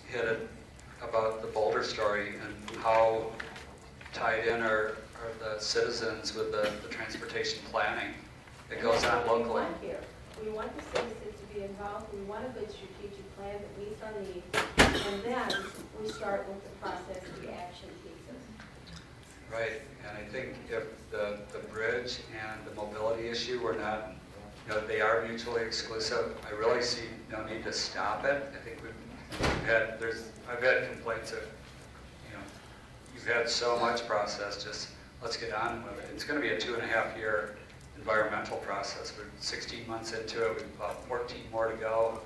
hit it about the Boulder story and how tied in are the citizens with the transportation planning that goes on locally. We want the citizens to be involved. We want a good strategic plan that meets our needs, and then we start with the process, the action pieces. Right, and I think if the bridge and the mobility issue were not, they are mutually exclusive, I really see no need to stop it. I think I've had complaints of, you've had so much process, just let's get on with it. It's going to be a 2.5-year environmental process. We're 16 months into it. We've about 14 more to go.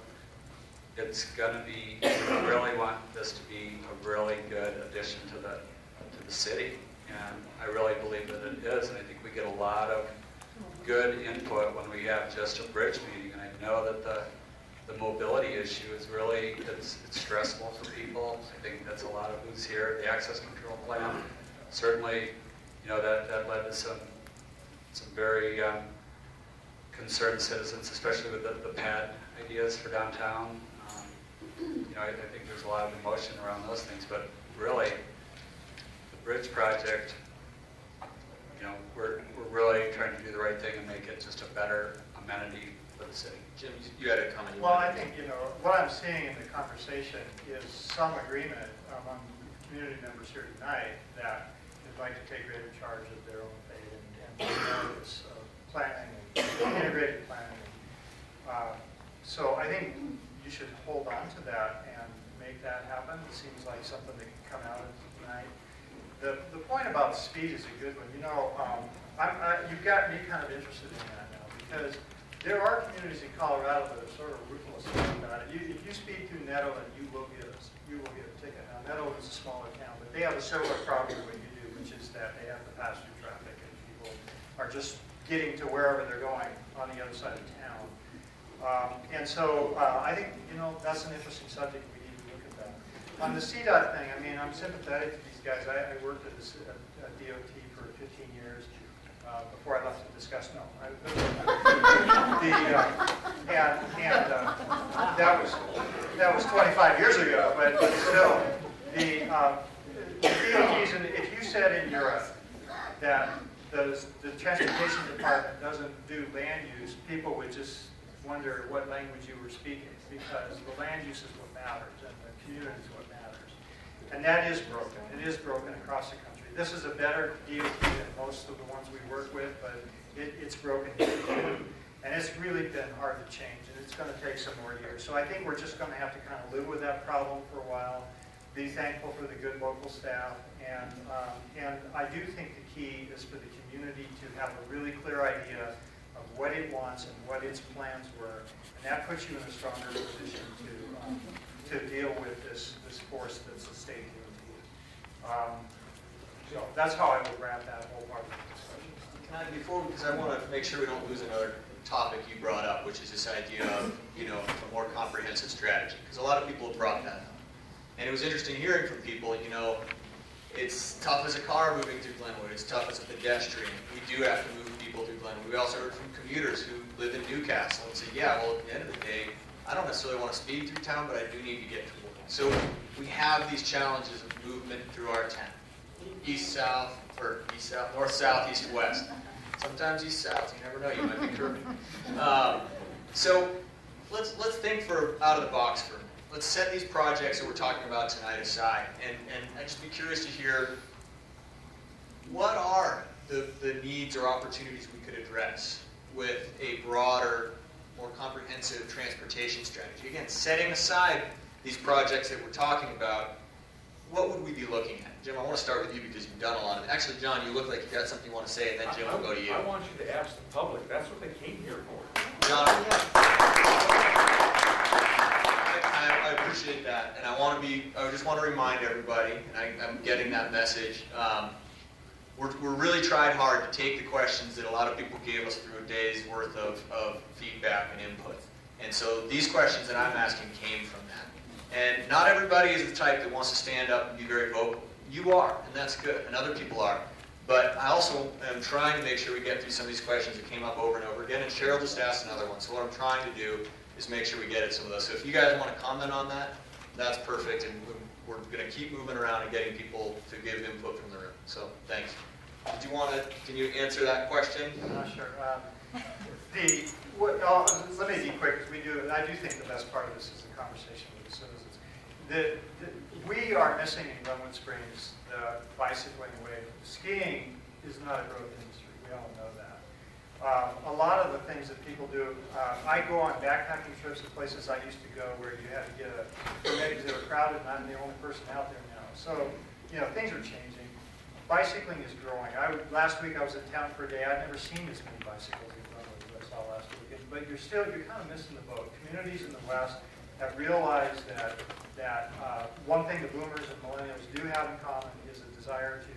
It's going to be, we really want this to be a really good addition to the city. And I really believe that it is. And I think we get a lot of good input when we have just a bridge meeting. And I know that the mobility issue is really, it's stressful for people. I think that's a lot of who's here. The access control plan, certainly, that led to some very concerned citizens, especially with the pad ideas for downtown. I think there's a lot of emotion around those things, but really, the bridge project, we're really trying to do the right thing and make it just a better amenity for the city. Jim, you had a comment. Well, I think, what I'm seeing in the conversation is some agreement among community members here tonight that they'd like to take greater charge of their own fate and areas of planning and integrated planning. So I think you should hold on to that and make that happen. It seems like something that can come out of tonight. The point about speed is a good one. You've got me kind of interested in that now, because there are communities in Colorado that are sort of ruthless about it. If you speed through Netto, you will get a ticket. Now, Netto is a smaller town, but they have a similar problem to what you do, which is that they have to pass through traffic, and people are just getting to wherever they're going on the other side of town. And so I think that's an interesting subject. We need to look at that. On the CDOT thing, I'm sympathetic to these guys. I worked at DOT for 15 years. Before I left to discuss, that was 25 years ago. But still, the DOTs, and if you said in Europe that the transportation department doesn't do land use, people would just wonder what language you were speaking, because the land use is what matters and the community is what matters, and that is broken. It is broken across the country. This is a better DOT than most of the ones we work with, but it's broken here too. And it's really been hard to change, and it's going to take some more years. So I think we're just going to have to kind of live with that problem for a while, be thankful for the good local staff, and I do think the key is for the community to have a really clear idea of what it wants and what its plans were, and that puts you in a stronger position to deal with this force that's the state DOT. So that's how I would wrap that whole part of the discussion. Because I want to make sure we don't lose another topic you brought up, which is this idea of, a more comprehensive strategy. Because a lot of people have brought that up. And it was interesting hearing from people, it's tough as a car moving through Glenwood. It's tough as a pedestrian. We do have to move people through Glenwood. We also heard from commuters who live in Newcastle and say, yeah, well, at the end of the day, I don't necessarily want to speed through town, but I do need to get to work. So we have these challenges of movement through our town. East-south, or east-south, north-south, east-west. Sometimes east-south, you never know, you might be curving. So let's think out of the box for a minute. Let's set these projects that we're talking about tonight aside, and I'd just be curious to hear what are the needs or opportunities we could address with a broader, more comprehensive transportation strategy. Again, setting aside these projects that we're talking about, what would we be looking at? Jim, I want to start with you because you've done a lot of it. Actually, John, you look like you got something you want to say, and then Jim will go to you. I want you to ask the public. That's what they came here for. John, I appreciate that, and I just want to remind everybody, and I'm getting that message. We're really tried hard to take the questions that a lot of people gave us through a day's worth of feedback and input. And so these questions that I'm asking came from that. And not everybody is the type that wants to stand up and be very vocal. You are, and that's good, and other people are. But I also am trying to make sure we get through some of these questions that came up over and over again, and Cheryl just asked another one. So what I'm trying to do is make sure we get at some of those. So if you guys want to comment on that, that's perfect, and we're going to keep moving around and getting people to give input from the room. So thanks. Did you want to? Can you answer that question? I'm not sure. Let me be quick, because I do think the best part of this is the conversation with the citizens. We are missing in Glenwood Springs the bicycling wave. Skiing is not a growth industry. We all know that. A lot of the things that people do, I go on backpacking trips to places I used to go where you had to get a permit because they were crowded and I'm the only person out there now. So, things are changing. Bicycling is growing. Last week I was in town for a day. I've never seen this many bicycles in Glenwood as I saw last weekend. But you're kind of missing the boat. Communities in the West have realized that one thing the boomers and millennials do have in common is a desire to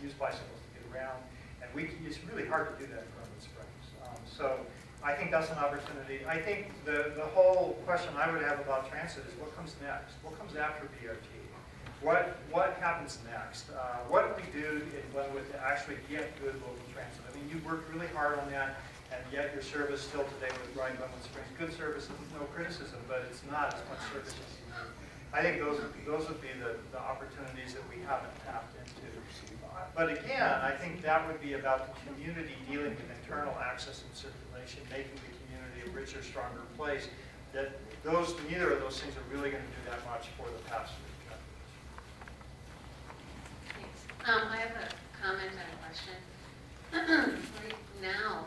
use bicycles to get around. And it's really hard to do that in Glenwood Springs. So I think that's an opportunity. I think the whole question I would have about transit is what comes next? What comes after BRT? What happens next? What do we do in Glenwood to actually get good local transit? I mean, you worked really hard on that, and yet your service still today with Ride Glenwood Springs. Good service, no criticism, but it's not as much service as you need. I think those would be the opportunities that we haven't tapped into. But again, I think that would be about the community dealing with internal access and circulation, making the community a richer, stronger place. Neither of those things are really going to do that much for the passenger. I have a comment and a question. Right now,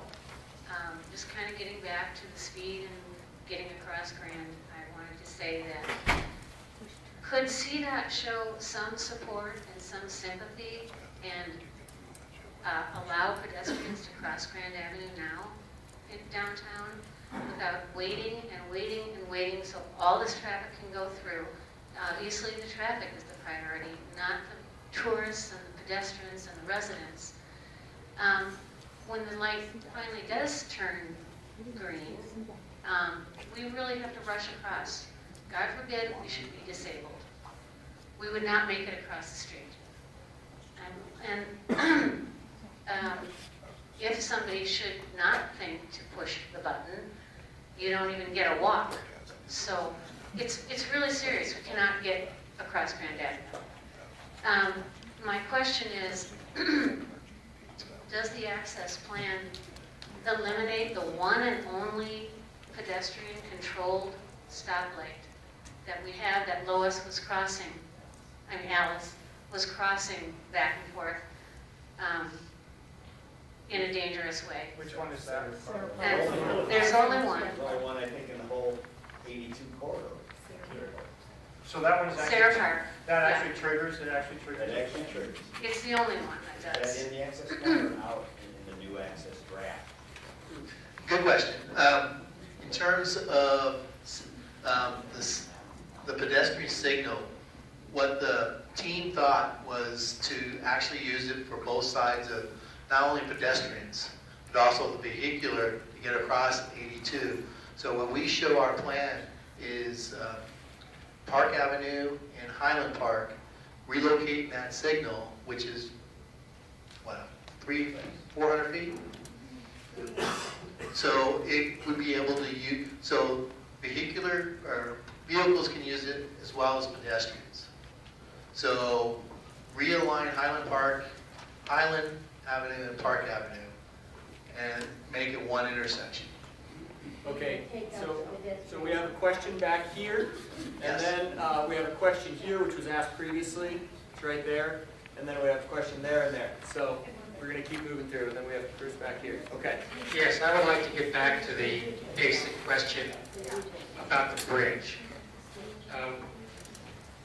just kind of getting back to the speed and getting across Grand, I wanted to say that could CDOT show some support and some sympathy and allow pedestrians to cross Grand Avenue now in downtown without waiting and waiting and waiting so all this traffic can go through. Obviously, the traffic is the priority, not the tourists and the pedestrians and the residents. When the light finally does turn green, we really have to rush across. God forbid we should be disabled. We would not make it across the street. If somebody should not think to push the button, you don't even get a walk. So it's really serious. We cannot get across Grand Avenue. My question is, does the access plan eliminate the one and only pedestrian-controlled stoplight that we have that Alice was crossing back and forth in a dangerous way? Which one is that? There's only one. There's only one, I think, in the whole 82 corridor. So that one's actually, Sarah Park. that actually triggers, it actually It triggers. actually triggers. It's the only one that Is does. that in the access plan or out in the new access draft? Good question. In terms of the pedestrian signal, what the team thought was to actually use it for both sides of not only pedestrians, but also the vehicular to get across 82. So when we show our plan is Park Avenue and Highland Park, relocating that signal, which is, what, 400 feet? So it would be able to use, so vehicles can use it as well as pedestrians. So realign Highland Avenue and Park Avenue and make it one intersection. Okay, so we have a question back here, and Yes. then we have a question here, which was asked previously. It's right there, and then we have a question there and there. So we're going to keep moving through, and then we have Bruce back here. Okay. Yes, I would like to get back to the basic question about the bridge.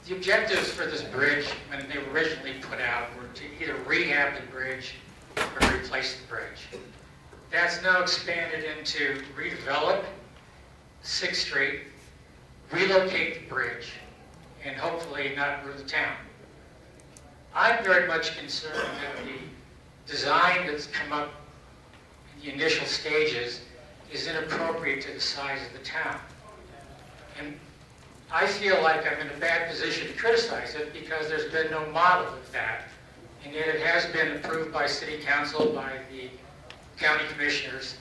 The objectives for this bridge, when they were originally put out, were to either rehab the bridge or replace the bridge. That's now expanded into redevelop 6th Street, relocate the bridge, and hopefully not move the town. I'm very much concerned that the design that's come up in the initial stages is inappropriate to the size of the town. And I feel like I'm in a bad position to criticize it because there's been no model of that. And yet it has been approved by City Council, by the county commissioners,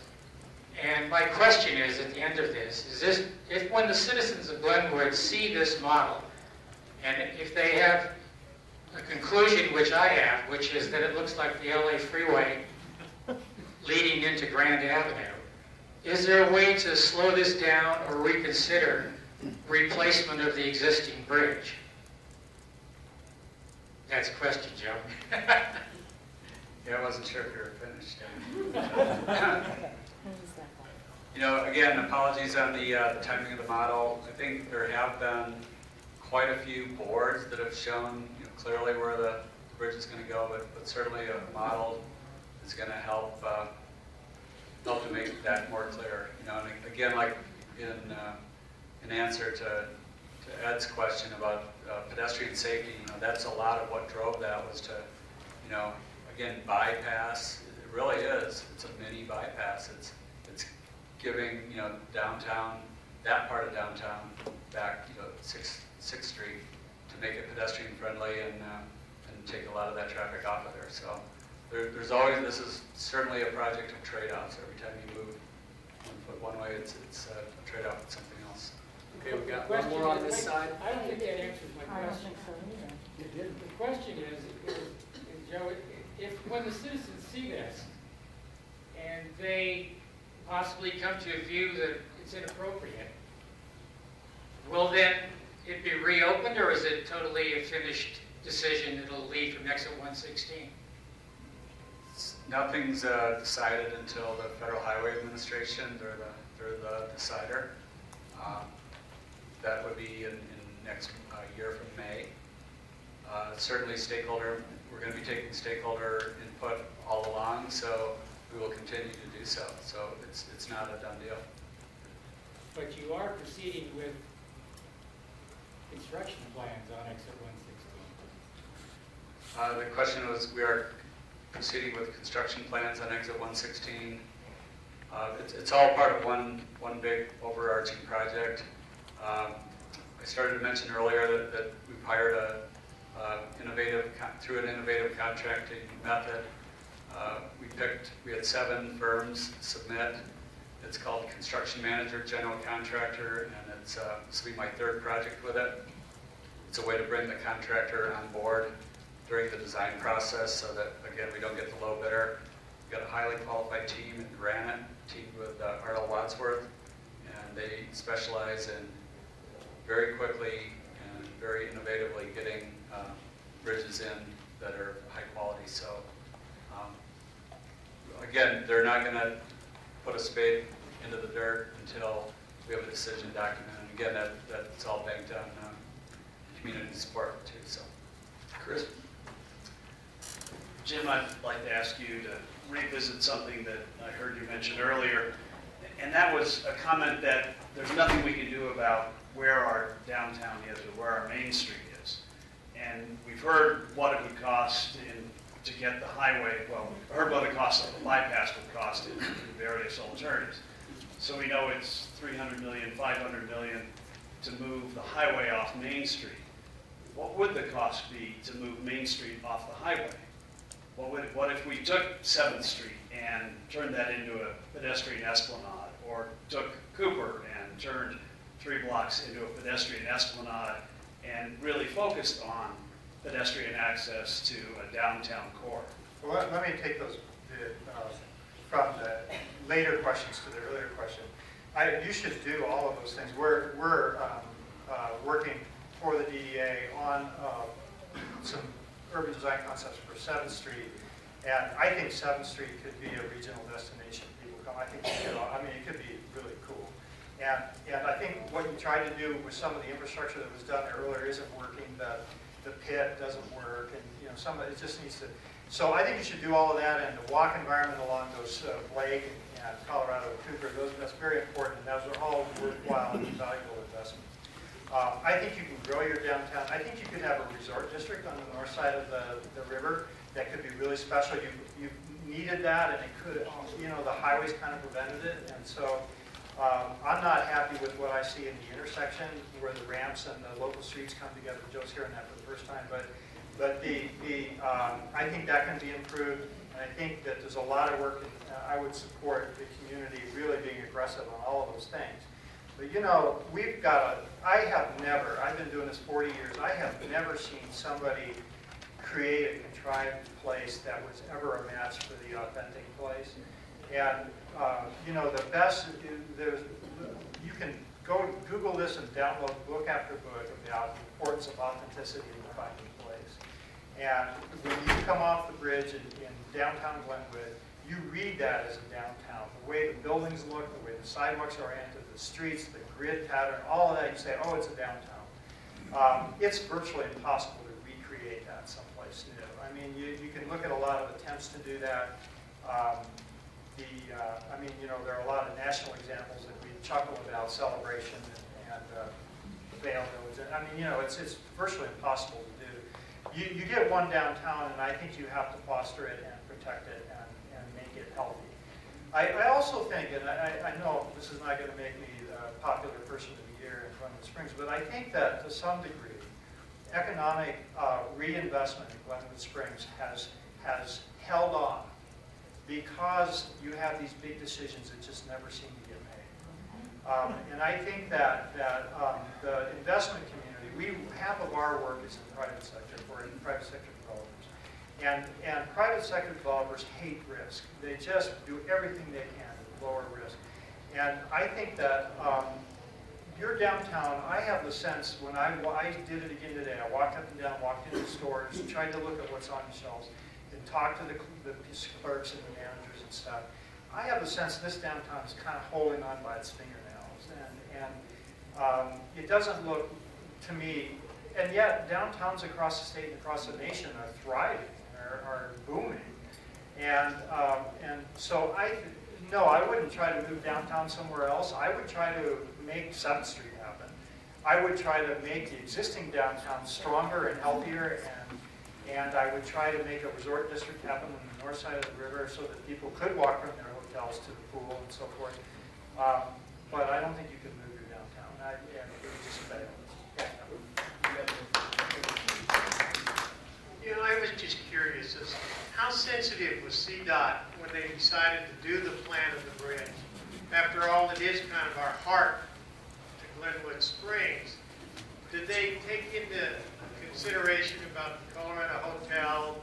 And my question is, at the end of this, if when the citizens of Glenwood see this model, and if they have a conclusion, which I have, which is that it looks like the LA freeway leading into Grand Avenue, is there a way to slow this down or reconsider replacement of the existing bridge? That's a question, Joe. Yeah, I wasn't sure if you were finished. You know, again, apologies on the timing of the model. I think there have been quite a few boards that have shown clearly where the bridge is going to go, but certainly a model is going to help to make that more clear. You know, and again, like in answer to Ed's question about pedestrian safety, that's a lot of what drove that was to, again, bypass. It really is. It's a mini bypass. It's giving downtown, that part of downtown, back 6th Street to make it pedestrian friendly and take a lot of that traffic off of there. So there's always, this is certainly a project of trade-offs. Every time you move one foot one way, it's a trade-off with something else. Okay, we've got one more on this side. I don't think that answers my question. The question is, Joe, if when the citizens see this and they possibly come to a view that it's inappropriate, will then it be reopened, or is it totally a finished decision that'll lead from exit 116? Nothing's decided until the Federal Highway Administration, they're the decider. That would be in next year from May. Certainly we're going to be taking stakeholder input all along, so we will continue to do so. So it's not a done deal. But you are proceeding with construction plans on exit 116. The question was, we are proceeding with construction plans on exit 116. It's all part of one big overarching project. I started to mention earlier that we've hired through an innovative contracting method. We had 7 firms submit. It's called Construction Manager General Contractor, and this will be my 3rd project with it. It's a way to bring the contractor on board during the design process so that, again, we don't get the low bidder. We've got a highly qualified team in Granite, teamed with Arnold Wadsworth, and they specialize in very quickly and very innovatively getting bridges in that are high quality. So again, they're not going to put a spade into the dirt until we have a decision document. And again, that's all banked on community support too. So, Chris? Jim, I'd like to ask you to revisit something that I heard you mention earlier, and that was a comment that there's nothing we can do about where our downtown is or where our Main Street is. And we've heard what it would cost to get the highway, well, we've heard what the cost of the bypass would cost in various alternatives. So we know it's $300 million, $500 million to move the highway off Main Street. What would the cost be to move Main Street off the highway? What if we took 7th Street and turned that into a pedestrian esplanade, or took Cooper and turned 3 blocks into a pedestrian esplanade and really focused on pedestrian access to a downtown core? Well, let me take those from the later questions to the earlier question. You should do all of those things. We're working for the DDA on some urban design concepts for 7th Street, and I think 7th Street could be a regional destination. People come. I think it could be really cool. And I think what you tried to do with some of the infrastructure that was done earlier isn't working. The pit doesn't work, and some of it just needs to. So I think you should do all of that, and the walk environment along those Blake and Colorado and Cooper. That's very important, and those are all worthwhile and valuable investments. I think you can grow your downtown. I think you could have a resort district on the north side of the river that could be really special. You needed that, and it could, the highways kind of prevented it, and so I'm not happy with what I see in the intersection where the ramps and the local streets come together. Joe's hearing that for the first time, but I think that can be improved, and I think that there's a lot of work. I would support the community really being aggressive on all of those things. But you know, I've been doing this 40 years. I have never seen somebody create a contrived place that was ever a match for the authentic place. And you know, the best, you can go Google this and download book after book about the importance of authenticity in the finding place. And when you come off the bridge in downtown Glenwood, you read that as a downtown. The way the buildings look, the way the sidewalks are oriented, the streets, the grid pattern, all of that, you say, oh, it's a downtown. It's virtually impossible to recreate that someplace new. I mean, you can look at a lot of attempts to do that. I mean, you know, there are a lot of national examples that we chuckle about, Celebration and Vale Village. I mean, you know, it's virtually impossible to do. You get one downtown, and I think you have to foster it and protect it and make it healthy. I also think, and I know this is not going to make me a popular person of the year in Glenwood Springs, but I think that to some degree, economic reinvestment in Glenwood Springs has held on because you have these big decisions that just never seem to get made. And I think that the investment community, half of our work is in the private sector, we're in private sector developers. And private sector developers hate risk. They just do everything they can to lower risk. And I think that your downtown, I have the sense, when I did it again today, I walked up and down, walked into the stores, tried to look at what's on the shelves, and talked to the clerks and the managers and stuff. I have the sense this downtown is kind of holding on by its fingernails. And it doesn't look, to me, and yet downtowns across the state and across the nation are thriving, are booming. And so no, I wouldn't try to move downtown somewhere else. I would try to make 7th Street happen. I would try to make the existing downtown stronger and healthier, and I would try to make a resort district happen on the north side of the river so that people could walk from their hotels to the pool and so forth. But I don't think you could move your downtown. It would just fail. You know, I was just curious as how sensitive was CDOT when they decided to do the plan of the bridge? After all, it is kind of our heart to Glenwood Springs. Did they take into consideration about the Colorado Hotel,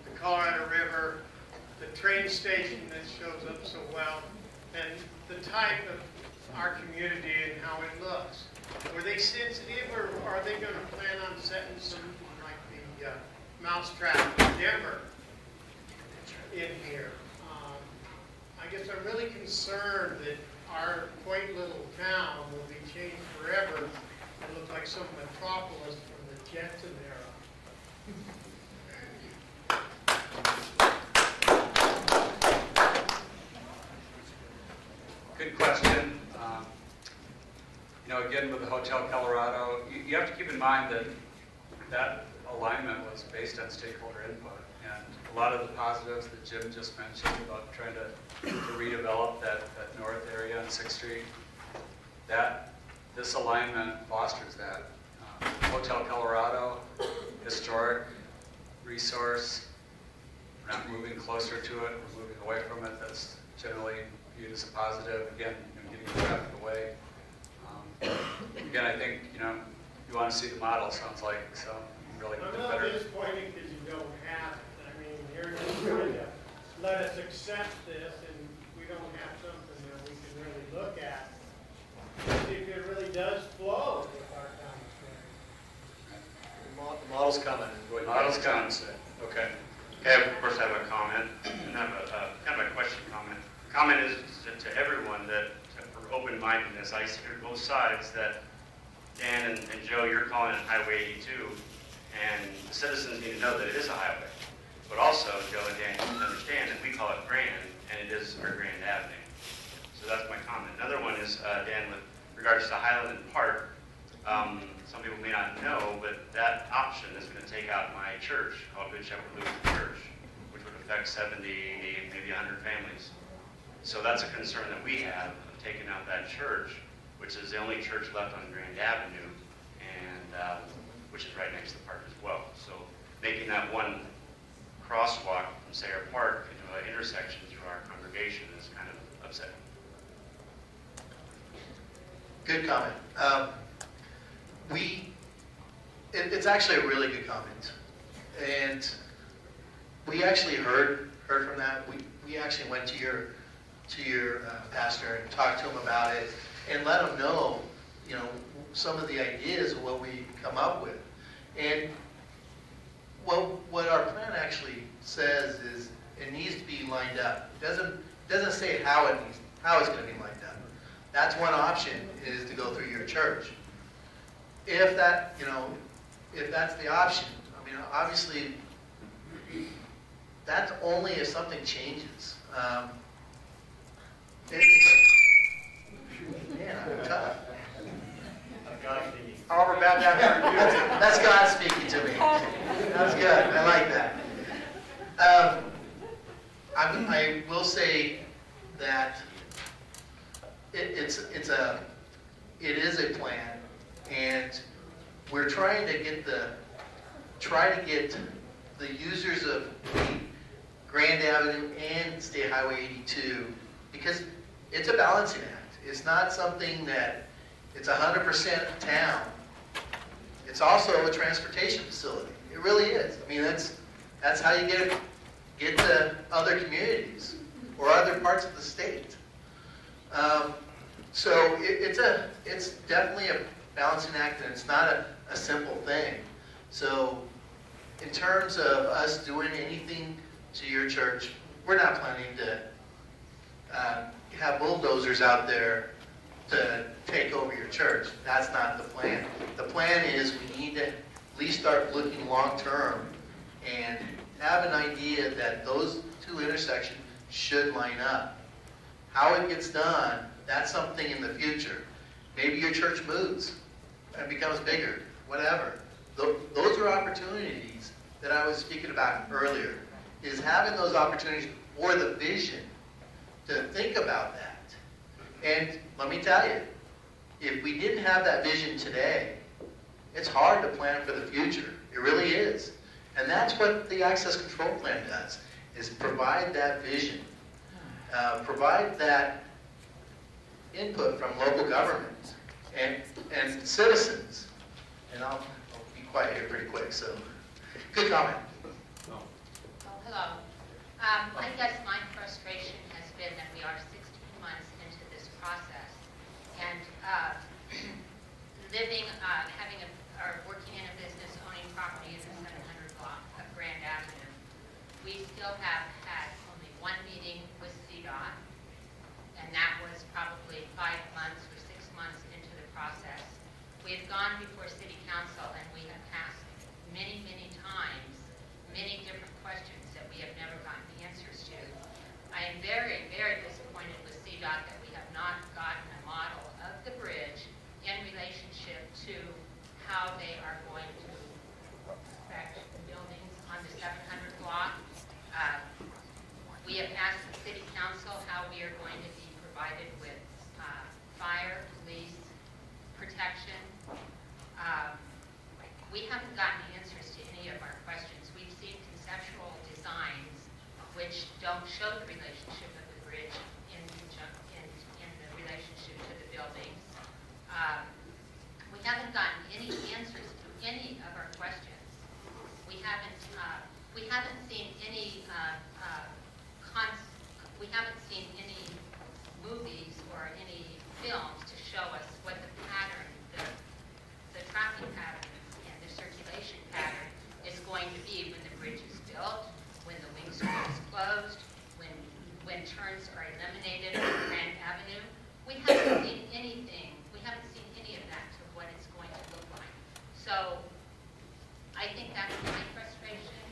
the Colorado River, the train station that shows up so well, and the type of our community and how it looks? Were they sensitive, or are they going to plan on setting some, like the mousetrap in Denver in here? I guess I'm really concerned that our quaint little town will be changed forever and look like some metropolis from the Jetson era. Good question. You know, again, with the Hotel Colorado, you have to keep in mind that that alignment was based on stakeholder input. And a lot of the positives that Jim just mentioned about trying to redevelop that north area on 6th Street, this alignment fosters that. Hotel Colorado, historic resource, we're not moving closer to it, we're moving away from it. That's generally viewed as a positive. Again, getting the traffic away. Again, I think, you want to see the model, sounds like, so really I'm get not better. disappointed because you don't have it. I mean, you're just trying to let us accept this, and we don't have something that we can really look at. See if it really does flow with our town experience. The model's coming. Model's coming. Okay. Okay, of course I have a comment, and I have kind of a question comment. The comment is to everyone that for open-mindedness, I hear both sides that Dan and Joe, you're calling it Highway 82, and the citizens need to know that it is a highway. But also, Joe and Dan, you need to understand that we call it Grand, and it is our Grand Avenue. So that's my comment. Another one is, Dan, with regards to Highland Park, some people may not know, but that option is going to take out my church, called Good Shepherd Lutheran Church, which would affect 70, 80, maybe 100 families. So that's a concern that we have, of taken out that church, which is the only church left on Grand Avenue, and which is right next to the park as well. So making that one crosswalk from Sayre Park into an intersection through our congregation is kind of upsetting. Good comment. It's actually a really good comment, and we actually heard from that. We actually went to your pastor and talked to him about it and let him know, some of the ideas of what we come up with. And what our plan actually says is it needs to be lined up. It doesn't say how it's going to be lined up. That's one option, is to go through your church. If that's the option, I mean, obviously, that's only if something changes. Man, I'm tough. However bad that hurt you. That's God speaking to me. That's good. I like that. I will say that it is a plan, and we're trying to get the users of Grand Avenue and State Highway 82, because it's a balancing act. It's not something that it's 100% town. It's also a transportation facility. It really is. I mean, that's how you get to other communities or other parts of the state. So it's definitely a balancing act, and it's not a simple thing. So in terms of us doing anything to your church, we're not planning to have bulldozers out there to take over your church. That's not the plan. The plan is we need to at least start looking long term and have an idea that those two intersections should line up. How it gets done, that's something in the future. Maybe your church moves and becomes bigger, whatever. Those are opportunities that I was speaking about earlier, is having those opportunities or the vision to think about that. And let me tell you, if we didn't have that vision today, it's hard to plan for the future. It really is. And that's what the Access Control Plan does, is provide that vision, provide that input from local government and citizens. And I'll be quiet here pretty quick, so good comment. Oh, hello. I guess my frustration has been that we are 16 months into this process, and working in a business, owning property in the 700 block of Grand Avenue, we still have had only one meeting with CDOT, and that was probably 5 months or 6 months into the process. We have gone before City Council, and we have asked many, many times, many different questions that we have never gotten answers to. I am very, very disappointed with CDOT that we have not gotten a model of the bridge in relationship to how they are going to affect the buildings on the 700 block. We have asked the City Council how we are going to be provided with fire, police, protection. We haven't gotten answers to any of our questions. We've seen conceptual designs which don't show the relationship of the bridge in the relationship to the buildings. We haven't gotten any answers to any of our questions. We haven't seen any movies or any films to show us what the pattern, the traffic pattern and the circulation pattern is going to be when the bridge is built, when the wing span is closed, when turns are eliminated on Grand Avenue. We haven't seen anything. We haven't seen any of that to what it's going to look like. So I think that's my frustration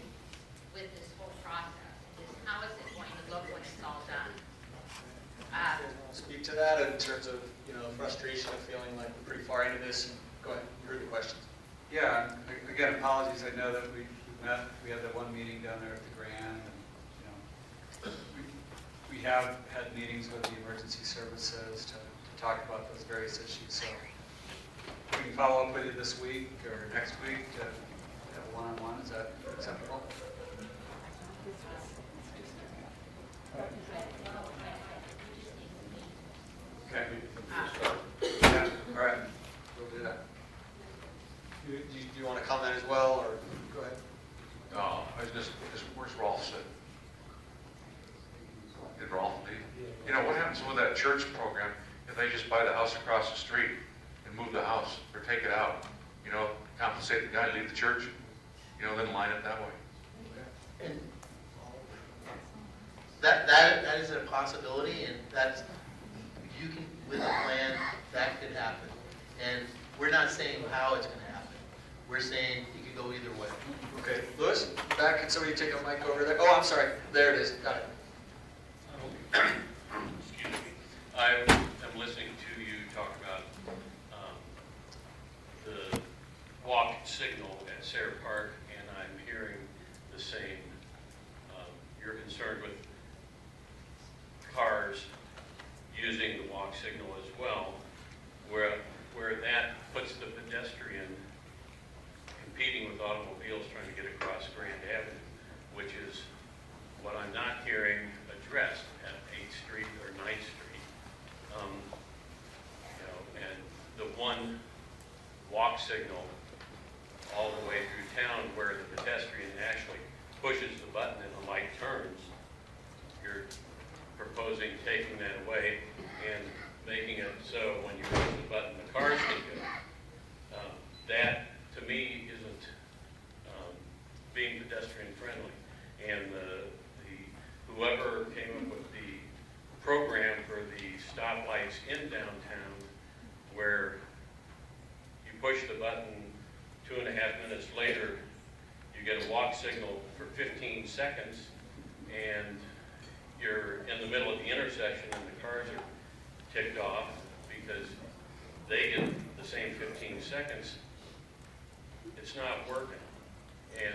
with this whole process, is how is it going to look when it's all done? Speak to that in terms of, frustration of feeling like we're pretty far into this. Go ahead, you heard the questions. Yeah, again, apologies. I know that we had that one meeting down there at the Grand. And, we have had meetings with the emergency services to talk about those various issues. So we can follow up with you this week or next week to have a one-on-one. Is that acceptable? Okay. Yeah. All right. We'll do that. Do you want to comment as well, or go ahead? I was just where's Rolf sitting? Did Rolf leave? You know, what happens with that church program if they just buy the house across the street and move the house or take it out? You know, compensate the guy, leave the church, you know, then line it that way. And that is a possibility, and that's, you can, with a plan, that could happen. And we're not saying how it's going to happen. We're saying it could go either way. Okay, Louis, back. Can somebody take a mic over there? Oh, I'm sorry. There it is. Got it. Excuse me. I am listening to you talk about the walk signal at Sarah Park, and I'm hearing the same. You're concerned with cars using the walk signal as well, where that puts the pedestrian competing with automobiles trying to get across Grand Avenue, which is what I'm not hearing addressed at 8th Street or 9th Street. You know, and the one walk signal all the way through town where the pedestrian actually pushes the button and the light turns, you're proposing taking that away and making it so when you push the button the cars can go. That to me isn't being pedestrian friendly. And whoever came up with the program for the stoplights in downtown, where you push the button 2.5 minutes later, you get a walk signal for 15 seconds, and you're in the middle of the intersection and the cars are ticked off because they get the same 15 seconds. It's not working. And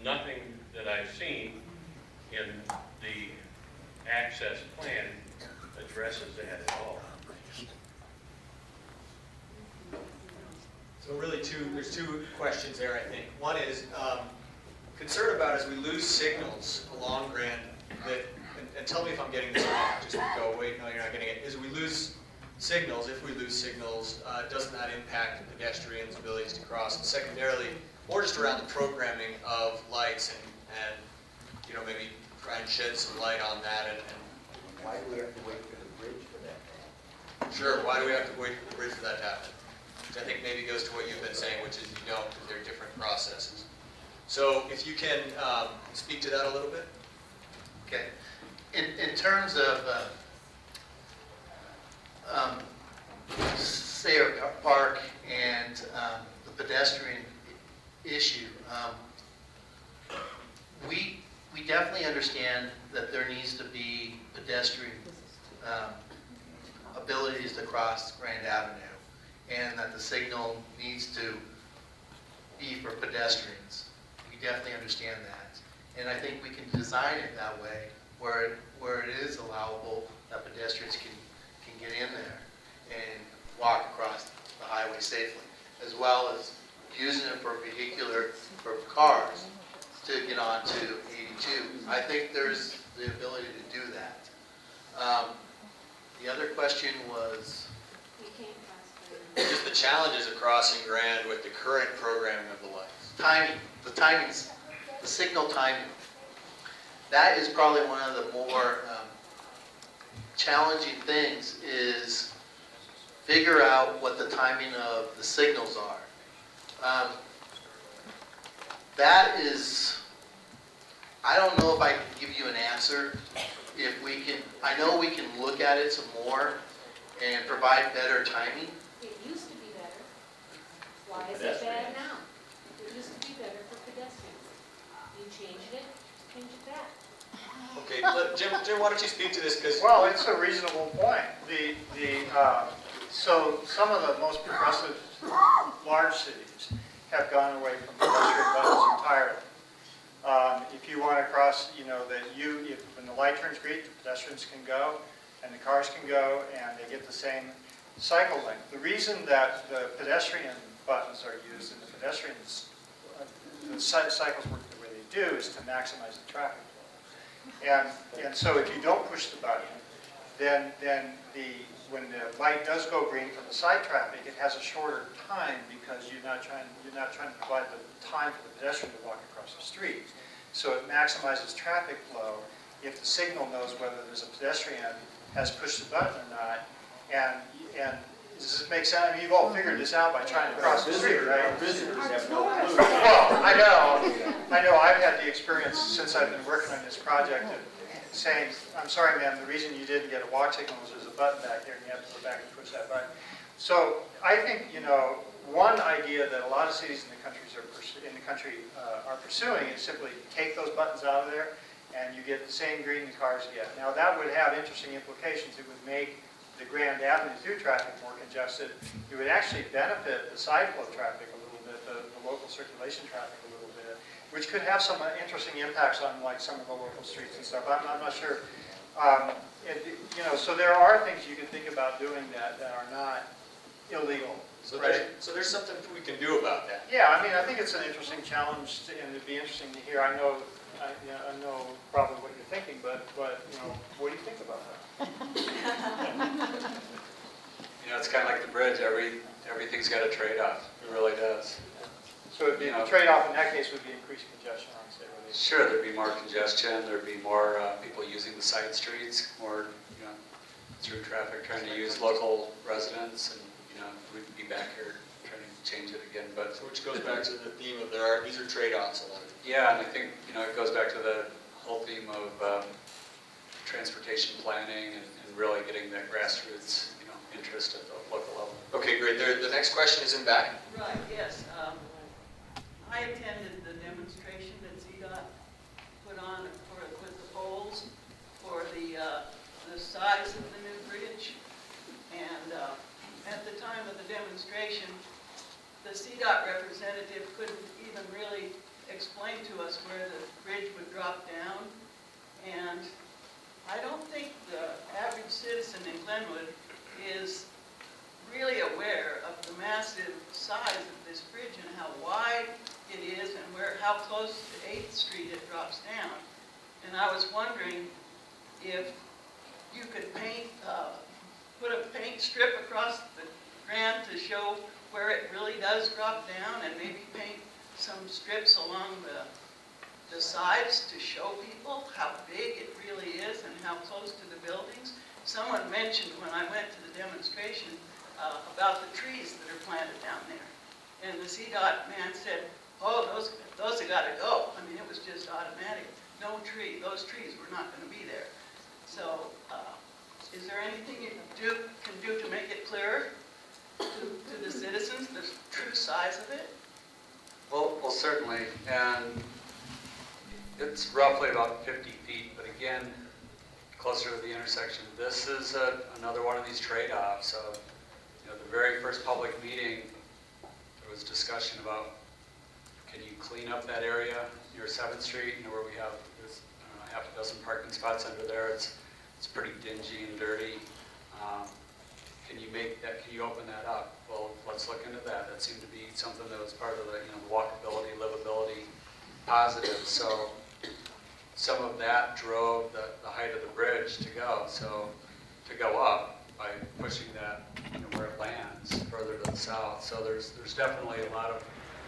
nothing that I've seen in the access plan addresses that at all. So really there's two questions there, I think. One is concerned about as we lose signals along Grand, and tell me if I'm getting this wrong, just go, wait, no, you're not getting it, is we lose signals, if we lose signals, doesn't that impact the pedestrians' abilities to cross? And secondarily, more just around the programming of lights and you know, maybe try and shed some light on that. And why do we have to wait for the bridge for that to happen? Sure, why do we have to wait for the bridge for that to happen? Which I think maybe goes to what you've been saying, which is you don't, because they're different processes. So if you can speak to that a little bit. Okay. In terms of Sayre Park and the pedestrian issue, we definitely understand that there needs to be pedestrian abilities to cross Grand Avenue, and that the signal needs to be for pedestrians. We definitely understand that, and I think we can design it that way, where it is allowable that pedestrians can get in there and walk across the highway safely, as well as using it for cars to get onto 82. I think there's the ability to do that. The other question was? Just the challenges of crossing Grand with the current programming of the lights. Timing, the signal timing. That is probably one of the more challenging things, is figure out what the timing of the signals are. That is, I don't know if I can give you an answer. If we can, I know we can look at it some more and provide better timing. It used to be better. Why is it bad now? It used to be better for pedestrians. You changed it, change it back. Okay, Jim, why don't you speak to this? Well, it's a reasonable point. So some of the most progressive large cities have gone away from pedestrian buttons entirely. If you want to cross, that when the light turns green, the pedestrians can go and the cars can go and they get the same cycle length. The reason that the pedestrian buttons are used and the pedestrians, the cycles work the way they do is to maximize the traffic flow. And so if you don't push the button, then when the light does go green for the side traffic, it has a shorter time because you're not trying to provide the time for the pedestrian to walk across the street. So it maximizes traffic flow if the signal knows whether there's a pedestrian has pushed the button or not. And does this make sense? I mean, you've all figured this out by trying to cross the street, right? Our visitors have no clue. Well, I know. I've had the experience since I've been working on this project of saying, I'm sorry, ma'am, the reason you didn't get a walk signal is there's a button back here and you have to go back and push that button. So I think, one idea that a lot of cities in the country are pursuing is simply take those buttons out of there and you get the same green the cars get. Now that would have interesting implications. It would make the Grand Avenue through traffic more congested. It would actually benefit the side flow traffic a little bit, the local circulation traffic a little bit, which could have some interesting impacts on like some of the local streets and stuff. I'm not sure. So there are things you can think about doing that are not illegal. So, right? there's something we can do about that. Yeah, I mean, I think it's an interesting challenge, and it'd be interesting to hear. I know probably what you're thinking, but what do you think about that? It's kind of like the bridge. Everything's got a trade-off. It really does. So it'd be the trade-off in that case would be increased congestion on state roads. Sure, there'd be more congestion. There'd be more people using the side streets, more through traffic, trying to use local residents, and we'd be back here trying to change it again. But which goes back to the theme of these are trade-offs a lot of it. Yeah, and I think it goes back to the whole theme of transportation planning and really getting that grassroots interest at the local level. Okay, great. The next question is in back. Right. Yes. I attended the demonstration that CDOT put on with the poles for the size of the new bridge, and at the time of the demonstration, the CDOT representative couldn't even really explain to us where the bridge would drop down, and I don't think the average citizen in Glenwood is really aware of the massive size of this bridge and how wide it is and how close to 8th Street it drops down. And I was wondering if you could put a paint strip across the Grand to show where it really does drop down, and maybe paint some strips along the sides to show people how big it really is and how close to the buildings. Someone mentioned when I went to the demonstration about the trees that are planted down there. And the CDOT man said, oh, those have got to go. I mean, it was just automatic. No tree, those trees were not going to be there. So is there anything you can do to make it clearer to the citizens, the true size of it? Well, certainly. And it's roughly about 50 feet. But again, closer to the intersection, this is another one of these trade-offs of, the very first public meeting, there was discussion about, can you clean up that area near 7th Street, where we have half a dozen parking spots under there. It's pretty dingy and dirty. Can you open that up? Well, let's look into that. That seemed to be something that was part of the, the walkability, livability positive. So some of that drove the height of the bridge to go. So to go up by pushing that, where it lands further to the south. So there's definitely a lot of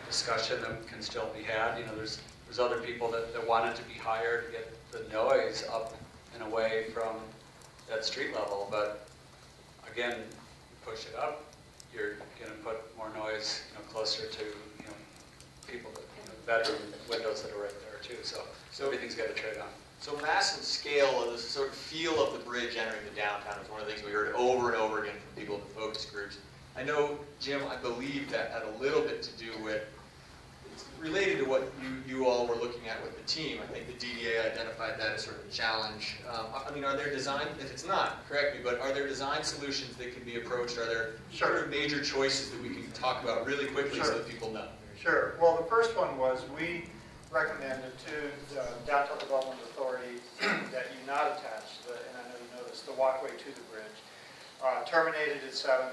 discussion that can still be had. There's other people that want it to be higher to get the noise up and away from that street level. But again, push it up, you're going to put more noise, closer to, people that, bedroom windows that are right there too. So everything's got to trade on. So mass and scale of the sort of feel of the bridge entering the downtown is one of the things we heard over and over again from people in the focus groups. I know, Jim, I believe that had a little bit to do with, it's related to what you all were looking at with the team. I think the DDA identified that as sort of a challenge. I mean, are there design, if it's not, correct me, but are there design solutions that can be approached? Are there sort of major choices that we can talk about really quickly so that people know? Sure. Well, the first one was we recommended to the Downtown Development Authority that you not attach, and I know you know this, the walkway to the bridge. Terminated at 7.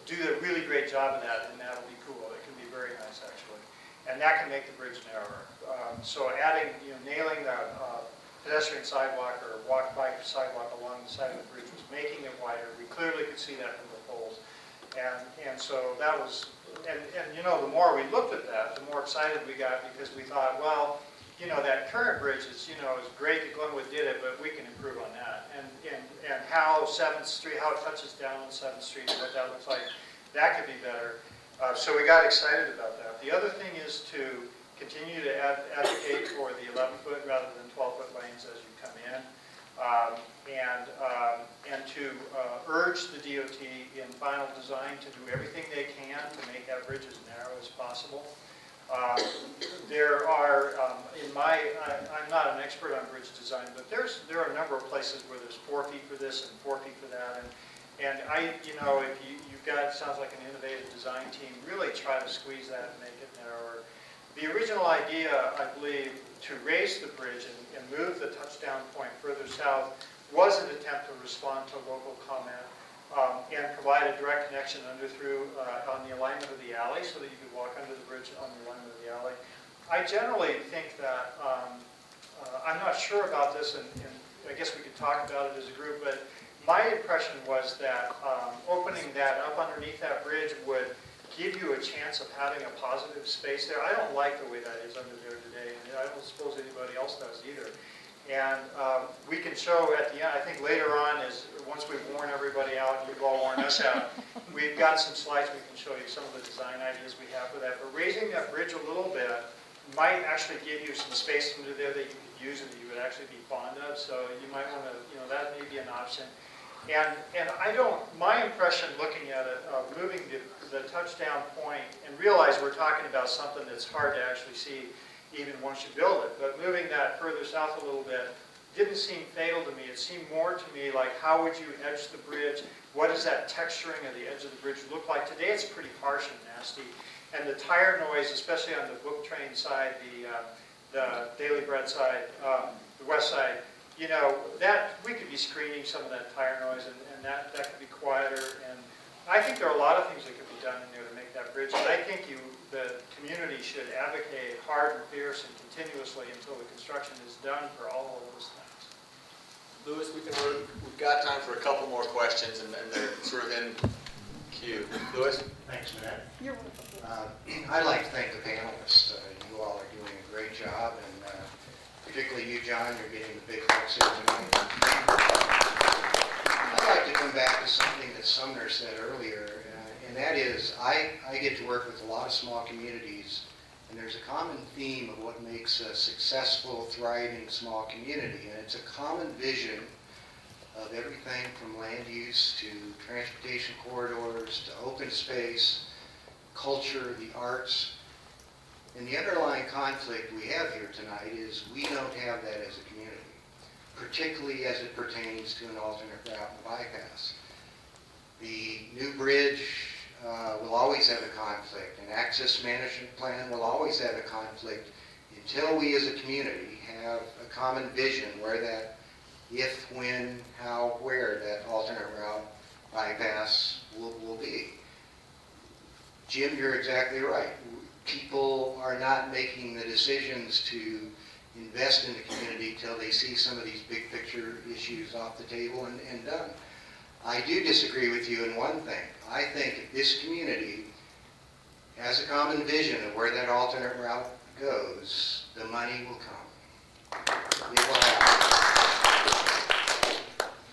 Do a really great job of that, and that'll be cool. It can be very nice, actually. And that can make the bridge narrower. So adding, nailing that pedestrian sidewalk or bike sidewalk along the side of the bridge was making it wider. We clearly could see that from the poles. And so that was, and the more we looked at that, the more excited we got, because we thought, well, that current bridge is, is great that Glenwood did it, but we can improve on that. And how 7th Street, how it touches down on 7th Street and what that looks like, that could be better. So we got excited about that. The other thing is to continue to advocate for the 11-foot rather than 12-foot lanes as you come in. And to urge the DOT in final design to do everything they can to make that bridge as narrow as possible. There are, I'm not an expert on bridge design, but there are a number of places where there's 4 feet for this and 4 feet for that. And if you've got, it sounds like an innovative design team, really try to squeeze that and make it narrower. The original idea, I believe, to raise the bridge and move the touchdown point further south was an attempt to respond to local comment and provide a direct connection on the alignment of the alley so that you could walk under the bridge on the alignment of the alley. I generally think that, I'm not sure about this, and I guess we could talk about it as a group, but my impression was that opening that up underneath that bridge would give you a chance of having a positive space there. I don't like the way that is under there today, and I don't suppose anybody else does either. And we can show at the end, I think later on, once we've worn everybody out and you've all worn us out, we've got some slides we can show you some of the design ideas we have for that. But raising that bridge a little bit might actually give you some space under there that you could use and that you would actually be fond of. So you might want to, that may be an option. And my impression looking at it, moving the touchdown point, and realize we're talking about something that's hard to actually see even once you build it, but moving that further south a little bit didn't seem fatal to me. It seemed more to me like, how would you edge the bridge? What does that texturing of the edge of the bridge look like? Today it's pretty harsh and nasty. And the tire noise, especially on the book train side, the Daily Bread side, the west side, that we could be screening some of that tire noise, and that could be quieter. And I think there are a lot of things that could be done in there to make that bridge. And I think the community should advocate hard and fierce and continuously until the construction is done for all of those things. Louis, we've got time for a couple more questions, and they're sort of in queue. Louis? Thanks, Matt. You're welcome. I'd like to thank the panelists. You all are doing a great job, and particularly you, John, you're getting the big bucks here tonight. I'd like to come back to something that Sumner said earlier, and that is I get to work with a lot of small communities, and there's a common theme of what makes a successful, thriving small community, and it's a common vision of everything from land use to transportation corridors to open space, culture, the arts. And the underlying conflict we have here tonight is we don't have that as a community, particularly as it pertains to an alternate route and bypass. The new bridge will always have a conflict. An access management plan will always have a conflict until we as a community have a common vision where that if, when, how, where that alternate route bypass will be. Jim, you're exactly right. People are not making the decisions to invest in the community till they see some of these big picture issues off the table and done. I do disagree with you in one thing. I think if this community has a common vision of where that alternate route goes, the money will come. It will happen.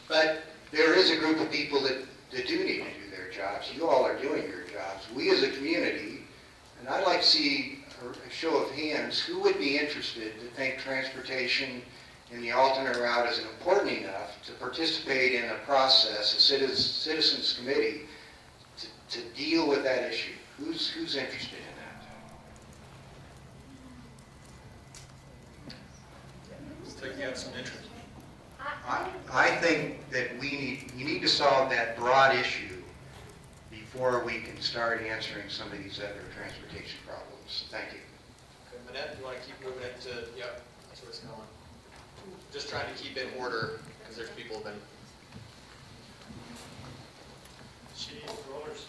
But there is a group of people that do need to do their jobs. You all are doing your jobs. We as a community, and I'd like to see a show of hands, who would be interested to think transportation in the alternate route is important enough to participate in a process, a citizens committee, to deal with that issue? Who's interested in that? Looks like you have some interest. I think that we need to solve that broad issue before we can start answering some of these other transportation problems. Thank you. Okay. Manette, you want to keep moving it to, yep, that's where it's going. Just trying to keep in order, because there's people who've been. She needs rollers.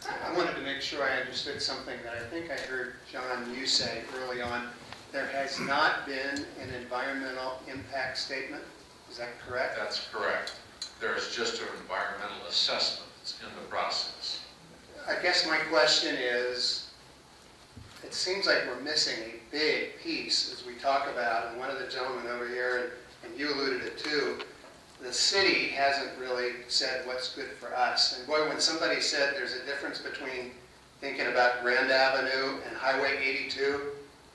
I wanted to make sure I understood something that I think I heard, John, you say early on. There has not been an environmental impact statement. Is that correct? That's correct. There is just an environmental assessment that's in the process. I guess my question is, it seems like we're missing a big piece as we talk about, and one of the gentlemen over here, and you alluded it too, the city hasn't really said what's good for us. And boy, when somebody said there's a difference between thinking about Grand Avenue and Highway 82,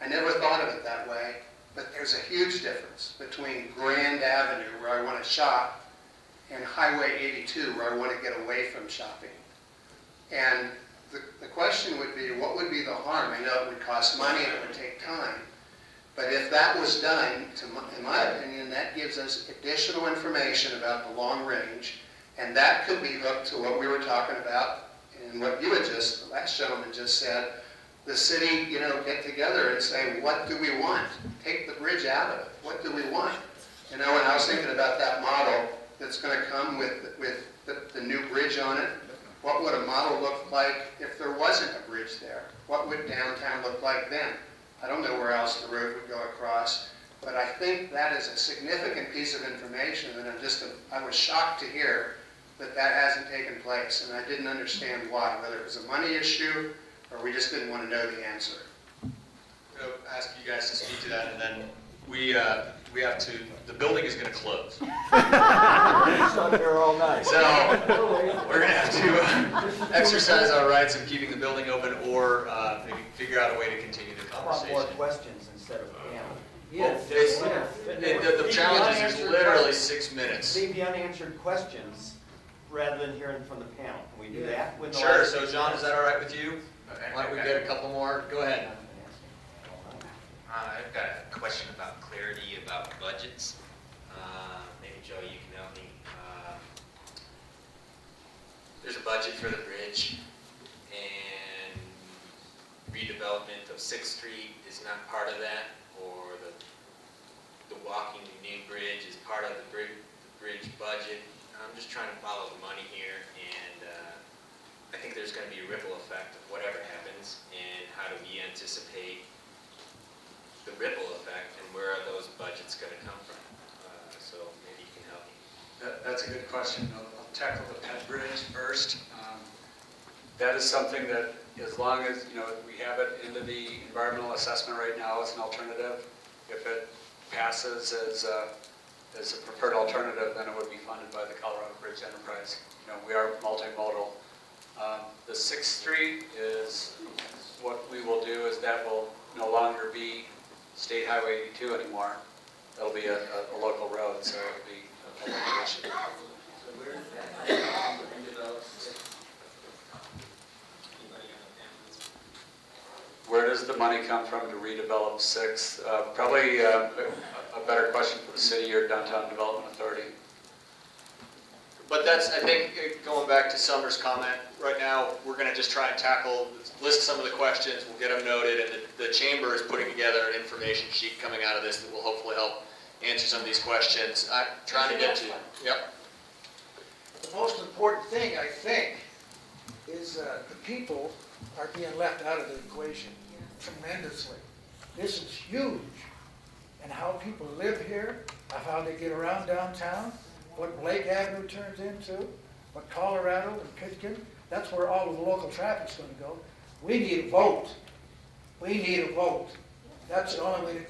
I never thought of it that way, but there's a huge difference between Grand Avenue, where I want to shop, and Highway 82, where I want to get away from shopping. And the question would be, what would be the harm? I know it would cost money and it would take time, but if that was done, in my opinion, that gives us additional information about the long range, and that could be hooked to what we were talking about and what you had just, the last gentleman just said, the city, get together and say, what do we want? Take the bridge out of it. What do we want? And I was thinking about that model that's going to come with the new bridge on it. What would a model look like if there wasn't a bridge there? What would downtown look like then? I don't know where else the road would go across, but I think that is a significant piece of information, and I was shocked to hear that that hasn't taken place, and I didn't understand why, whether it was a money issue or we just didn't want to know the answer. I'm going to ask you guys to speak to that, and then we have to, the building is going to close. Stuck here all night. So we're going to have to exercise our rights of keeping the building open, or maybe figure out a way to continue the I want conversation. more questions instead of panel. Yes. The challenge is literally 6 minutes. Leave the unanswered questions rather than hearing from the panel. Can we do that? Sure. So John, is that all right with you? Why don't we get a couple more? Go ahead. I've got a question about clarity about budgets. Maybe Joe, you can help me. There's a budget for the bridge, and redevelopment of 6th Street is not part of that, or the walking new bridge is part of the bridge budget. I'm just trying to follow the money here, and I think there's going to be a ripple effect of whatever happens, and how do we anticipate the ripple effect, and where are those budgets going to come from? So maybe you can help me. That's a good question. I'll tackle the Pet Bridge first. That is something that, as long as we have it into the environmental assessment right now as an alternative, if it passes as a preferred alternative, then it would be funded by the Colorado Bridge Enterprise. We are multimodal. The 6th Street is, what we will do is that will no longer be State Highway 82 anymore. That'll be a local road, so it'll be a local issue. Where does the money come from to redevelop 6th? Probably a better question for the city or Downtown Development Authority. But that's, I think, going back to Summer's comment, right now we're going to just try and list some of the questions, we'll get them noted, and the chamber is putting together an information sheet coming out of this that will hopefully help answer some of these questions. I'm trying to get to, yep. The most important thing, I think, is the people are being left out of the equation tremendously. This is huge. And how people live here, how they get around downtown, what Lake Avenue turns into, what Colorado and Pitkin, that's where all of the local traffic's going to go. We need a vote. We need a vote. That's the only way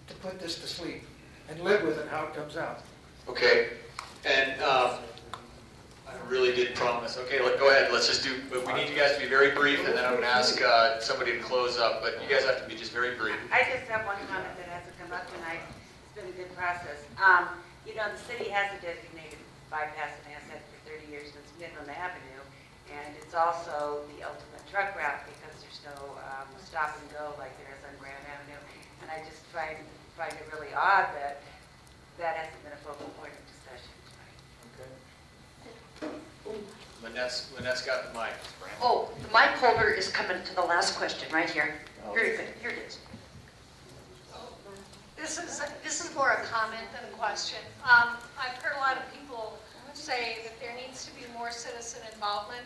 to put this to sleep and live with it how it comes out. Okay, and I really did promise. Okay, go ahead. Let's just do. But we need you guys to be very brief, and then I'm going to ask somebody to close up. But you guys have to be just very brief. I just have one comment that hasn't come up tonight. It's been a good process. The city has a designated bypass and asset for 30 years, and it's Midland Avenue, and it's also the ultimate truck route because there's no stop and go like there is on Grand Avenue. And I just find it really odd that that hasn't been a focal point of discussion tonight. Lynette's got the mic. Oh, the mic holder is coming to the last question right here. Here it is. This is more a comment than a question. I've heard a lot of people say that there needs to be more citizen involvement,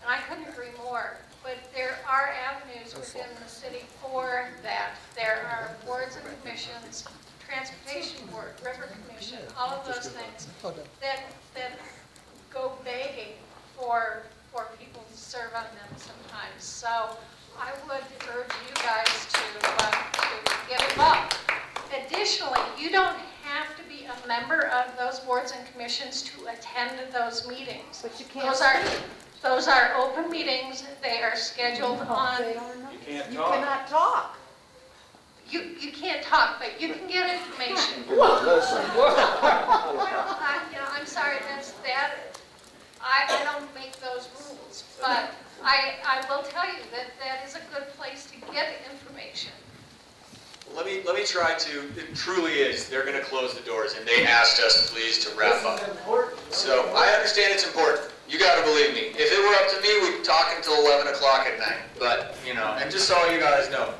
and I couldn't agree more. But there are avenues within the city for that. There are boards and commissions, transportation board, river commission, all of those things that go begging for people to serve on them sometimes. So I would urge you guys to get involved. Additionally, you don't have to be a member of those boards and commissions to attend those meetings. But you can't. Those are open meetings. They are scheduled on. You can't talk. You cannot talk. You can't talk, but you can get information. Well, listen. I'm sorry, I don't make those rules, but I will tell you that is a good place to get information. Let me try to, it truly is, they're going to close the doors, and they asked us, please, to wrap up. So I understand it's important. You got to believe me. If it were up to me, we'd talk until 11 o'clock at night. But, you know, and just so you guys know,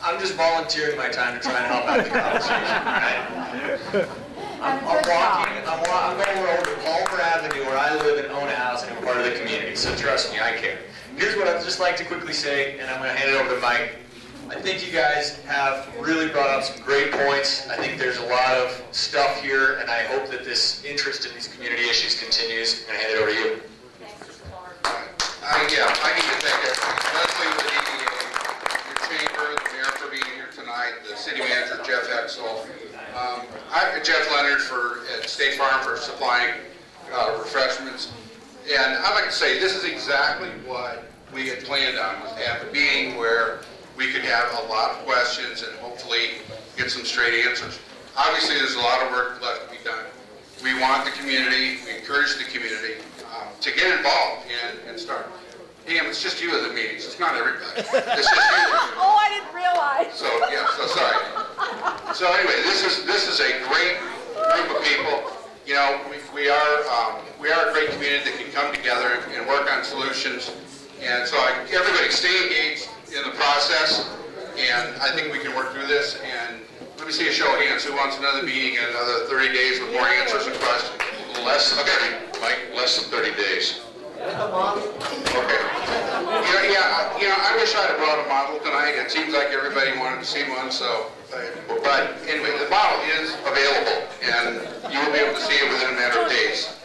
I'm just volunteering my time to try and help out the conversation, right? I'm going over to Palmer Avenue where I live and own a house and I'm part of the community, so trust me, I care. Here's what I'd just like to quickly say, and I'm going to hand it over to Mike. I think you guys have really brought up some great points. I think there's a lot of stuff here, and I hope that this interest in these community issues continues. I'm going to hand it over to you. I need to thank Leslie, the DDA, your chamber, the mayor for being here tonight, the city manager, Jeff Hexel, Jeff Leonard at State Farm for supplying refreshments. And I'd like to say this is exactly what we had planned on, was to have a meeting where we could have a lot of questions and hopefully get some straight answers. Obviously, there's a lot of work left to be done. We want the community, we encourage the community to get involved and start. Pam, it's just you at the meetings. It's not everybody. It's just you. Oh, I didn't realize. So yeah, so sorry. So anyway, this is a great group of people. You know, we are a great community that can come together and work on solutions. And so everybody stay engaged in the process, and I think we can work through this. And let me see a show of hands. Who wants another meeting in another 30 days with more answers and questions? Less than 30, Mike, less than 30 days. Okay. I wish I'd have brought a model tonight. It seems like everybody wanted to see one, so. But anyway, the model is available, and you will be able to see it within a matter of days.